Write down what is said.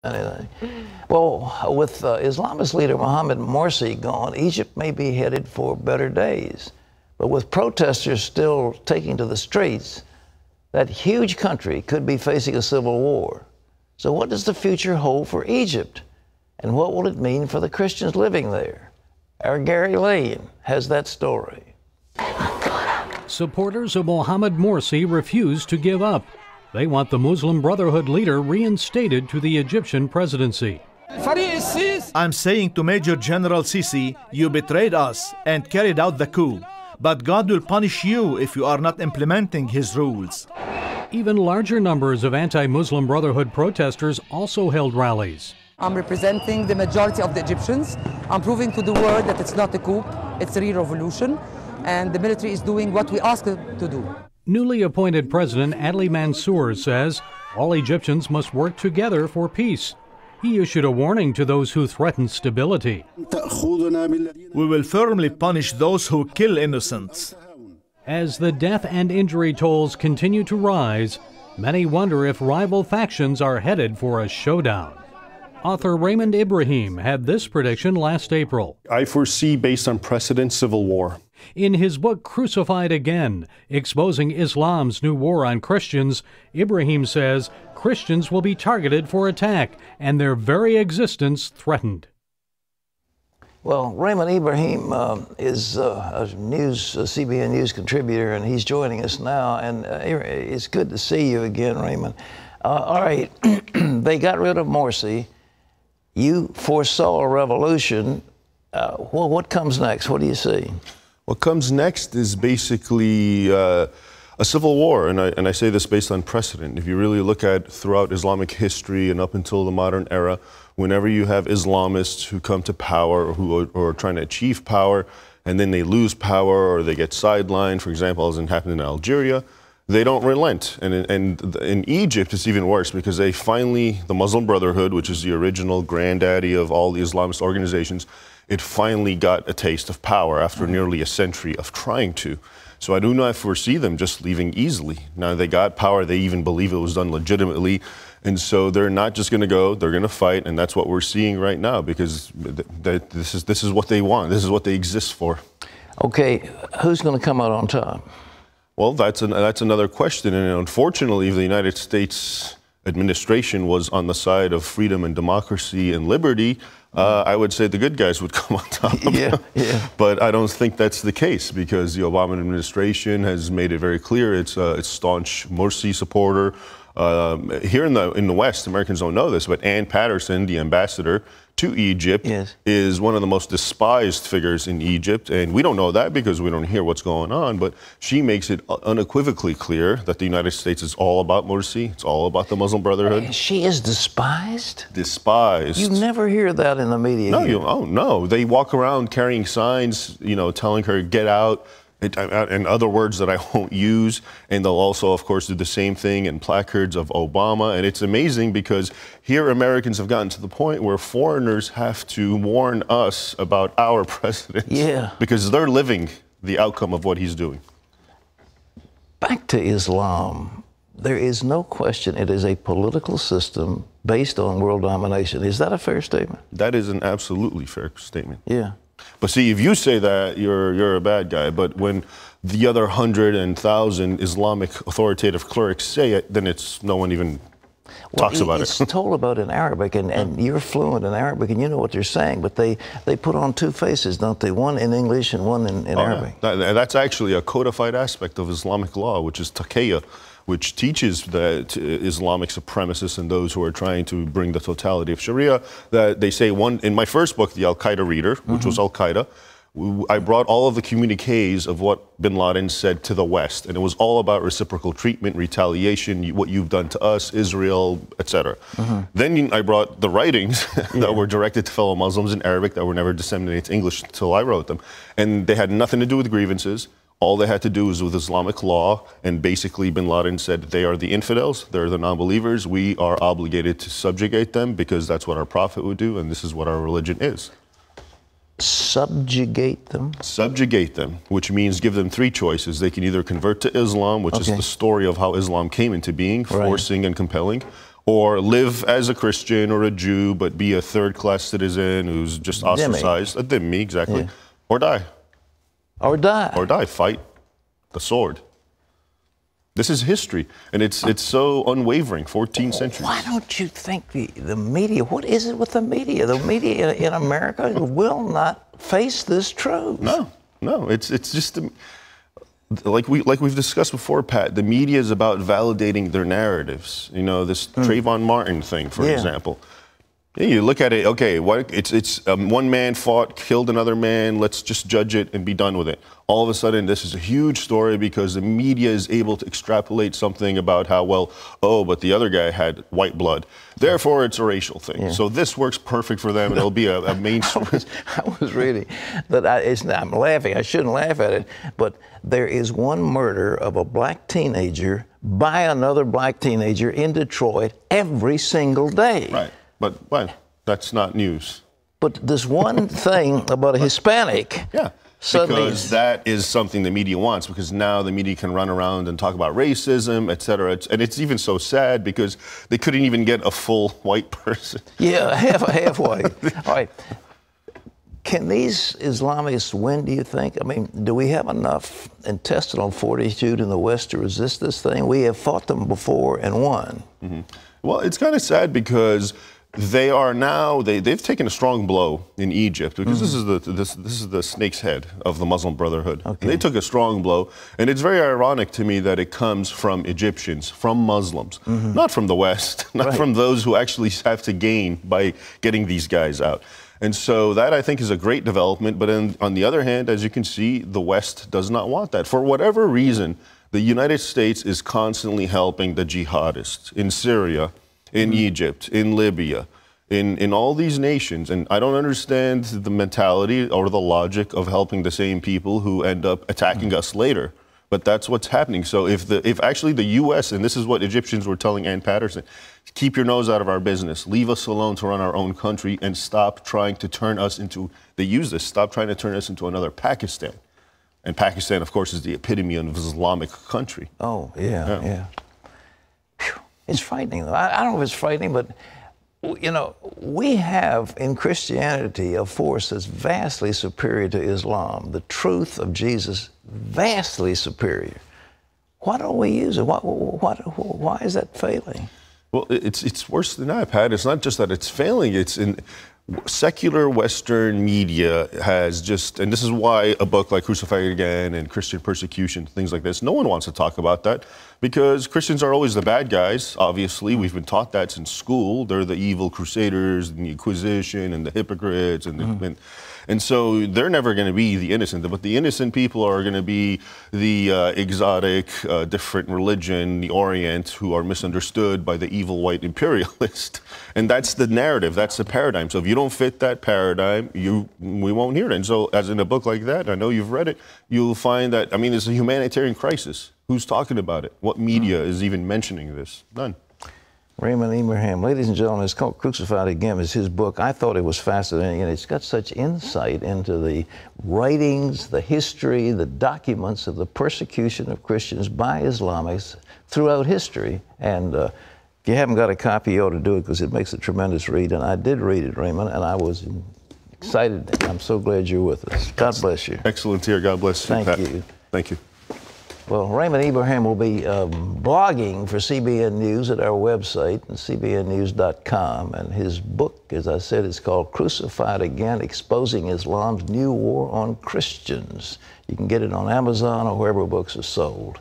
anything. Well, with Islamist leader Mohammed Morsi gone, Egypt may be headed for better days. But with protesters still taking to the streets, that huge country could be facing a civil war. So what does the future hold for Egypt? And what will it mean for the Christians living there? Our Gary Lane has that story. Supporters of Mohammed Morsi refuse to give up. They want the Muslim Brotherhood leader reinstated to the Egyptian presidency. I'm saying to Major General Sisi, you betrayed us and carried out the coup. But God will punish you if you are not implementing his rules. Even larger numbers of anti-Muslim Brotherhood protesters also held rallies. I'm representing the majority of the Egyptians. I'm proving to the world that it's not a coup, it's a real revolution, and the military is doing what we ask it to do. Newly appointed President Adli Mansour says all Egyptians must work together for peace. He issued a warning to those who threaten stability. We will firmly punish those who kill innocents. As the death and injury tolls continue to rise, many wonder if rival factions are headed for a showdown. Author Raymond Ibrahim had this prediction last April. I foresee, based on precedent, civil war. In his book Crucified Again, Exposing Islam's New War on Christians, Ibrahim says Christians will be targeted for attack and their very existence threatened. Well, Raymond Ibrahim is a CBN News contributor, and he's joining us now. And it's good to see you again, Raymond. All right, they got rid of Morsi. You foresaw a revolution. Well, what comes next? What do you see? What comes next is basically a civil war, and I say this based on precedent. If you really look at throughout Islamic history and up until the modern era, whenever you have Islamists who come to power or who are trying to achieve power, and then they lose power or they get sidelined, for example, as happened in Algeria, they don't relent. And in Egypt, it's even worse because they finally, the Muslim Brotherhood, which is the original granddaddy of all the Islamist organizations, it finally got a taste of power after nearly a century of trying to. So I do not foresee them just leaving easily. Now they got power, they even believe it was done legitimately, and so they're not just going to go, they're going to fight, and that's what we're seeing right now because this is what they want, this is what they exist for. Okay, who's going to come out on top? Well, that's another question, and unfortunately the United States administration was on the side of freedom and democracy and liberty, I would say the good guys would come on top. Yeah. But I don't think that's the case because the Obama administration has made it very clear it's a staunch Morsi supporter. Here in the West, Americans don't know this, but Ann Patterson, the ambassador to Egypt, is one of the most despised figures in Egypt. And we don't know that because we don't hear what's going on, but she makes it unequivocally clear that the United States is all about Morsi. It's all about the Muslim Brotherhood. She is despised? Despised. You never hear that in the media. No, no. They walk around carrying signs, telling her, get out. And other words that I won't use, and they'll also, of course, do the same thing in placards of Obama. And it's amazing because here Americans have gotten to the point where foreigners have to warn us about our president. Yeah. Because they're living the outcome of what he's doing. Back to Islam. There is no question it is a political system based on world domination. Is that a fair statement? That is an absolutely fair statement. Yeah. But see, if you say that, you're a bad guy. But when the other 100,000 Islamic authoritative clerics say it, then no one even talks about it. It's told about in Arabic, and you're fluent in Arabic, and you know what they're saying. But they put on two faces, don't they? One in English and one in Arabic. Yeah. That's actually a codified aspect of Islamic law, which is taqiyya, which teaches that Islamic supremacists and those who are trying to bring the totality of Sharia, that they say in my first book, The Al-Qaeda Reader, which was Al-Qaeda, I brought all of the communiques of what bin Laden said to the West, and it was all about reciprocal treatment, retaliation, what you've done to us, Israel, etc. Then I brought the writings that were directed to fellow Muslims in Arabic that were never disseminated to English until I wrote them, and they had nothing to do with grievances. All they had to do was with Islamic law, and basically bin Laden said they are the infidels, they're the non-believers, we are obligated to subjugate them because that's what our prophet would do, and this is what our religion is. Subjugate them? Subjugate them, which means give them three choices. They can either convert to Islam, which is the story of how Islam came into being, forcing and compelling, or live as a Christian or a Jew, but be a third-class citizen who's just ostracized. A dhimmi, exactly. Yeah. Or die. Or die. Or die. Fight the sword. This is history, and it's so unwavering, 14 centuries. Why don't you think the media, what is it with the media? The media in America will not face this truth. No, it's just... Like we've discussed before, Pat, the media is about validating their narratives. You know, this Trayvon Martin thing, for example. Yeah, you look at it, okay, it's one man fought, killed another man, let's just judge it and be done with it. All of a sudden, this is a huge story because the media is able to extrapolate something about how, well, oh, but the other guy had white blood. Therefore, it's a racial thing. Yeah. So this works perfect for them, and it'll be a mainstream. I was reading that I'm laughing. I shouldn't laugh at it, but there is one murder of a black teenager by another black teenager in Detroit every single day. Right. But well, that's not news. But this one thing about a Hispanic. Yeah. Because that is something the media wants, because now the media can run around and talk about racism, et cetera. And it's even so sad because they couldn't even get a full white person. Yeah, half white. All right. Can these Islamists win, do you think? I mean, do we have enough intestinal fortitude in the West to resist this thing? We have fought them before and won. Mm-hmm. Well, it's kind of sad because they are now, they've taken a strong blow in Egypt, because this is the snake's head of the Muslim Brotherhood. Okay. And they took a strong blow, and it's very ironic to me that it comes from Egyptians, from Muslims, not from the West, not from those who actually have to gain by getting these guys out. And so that, I think, is a great development. But on the other hand, as you can see, the West does not want that. For whatever reason, the United States is constantly helping the jihadists in Syria, in Egypt, in Libya, in all these nations. And I don't understand the mentality or the logic of helping the same people who end up attacking us later. But that's what's happening. So if actually the U.S., and this is what Egyptians were telling Ann Patterson, keep your nose out of our business, leave us alone to run our own country, and stop trying to turn us into, they use this, stop trying to turn us into another Pakistan. And Pakistan, of course, is the epitome of an Islamic country. Oh, yeah. Whew. It's frightening, though. I don't know if it's frightening, but, you know, we have in Christianity a force that's vastly superior to Islam. The truth of Jesus, vastly superior. Why don't we use it? Why is that failing? Well, it's worse than that, Pat. It's not just that it's failing. It's in secular Western media has just, and this is why a book like Crucified Again and Christian Persecution, things like this, no one wants to talk about that because Christians are always the bad guys. Obviously, we've been taught that since school. They're the evil crusaders and the Inquisition and the hypocrites and so they're never going to be the innocent, but the innocent people are going to be the exotic, different religion, the Orient, who are misunderstood by the evil white imperialist. And that's the narrative, that's the paradigm. So if you don't fit that paradigm, we won't hear it. And so as in a book like that, I know you've read it, you'll find that, I mean, it's a humanitarian crisis. Who's talking about it? What media is even mentioning this? None. Raymond Ibrahim, ladies and gentlemen, it's called Crucified Again. It's his book. I thought it was fascinating, and it's got such insight into the writings, the history, the documents of the persecution of Christians by Islamists throughout history. And if you haven't got a copy, you ought to do it because it makes a tremendous read. And I did read it, Raymond, and I was excited. I'm so glad you're with us. God bless you. Excellent to hear. God bless you, Pat. Thank you. Thank you. Well, Raymond Ibrahim will be blogging for CBN News at our website, cbnnews.com. And his book, as I said, is called Crucified Again, Exposing Islam's New War on Christians. You can get it on Amazon or wherever books are sold.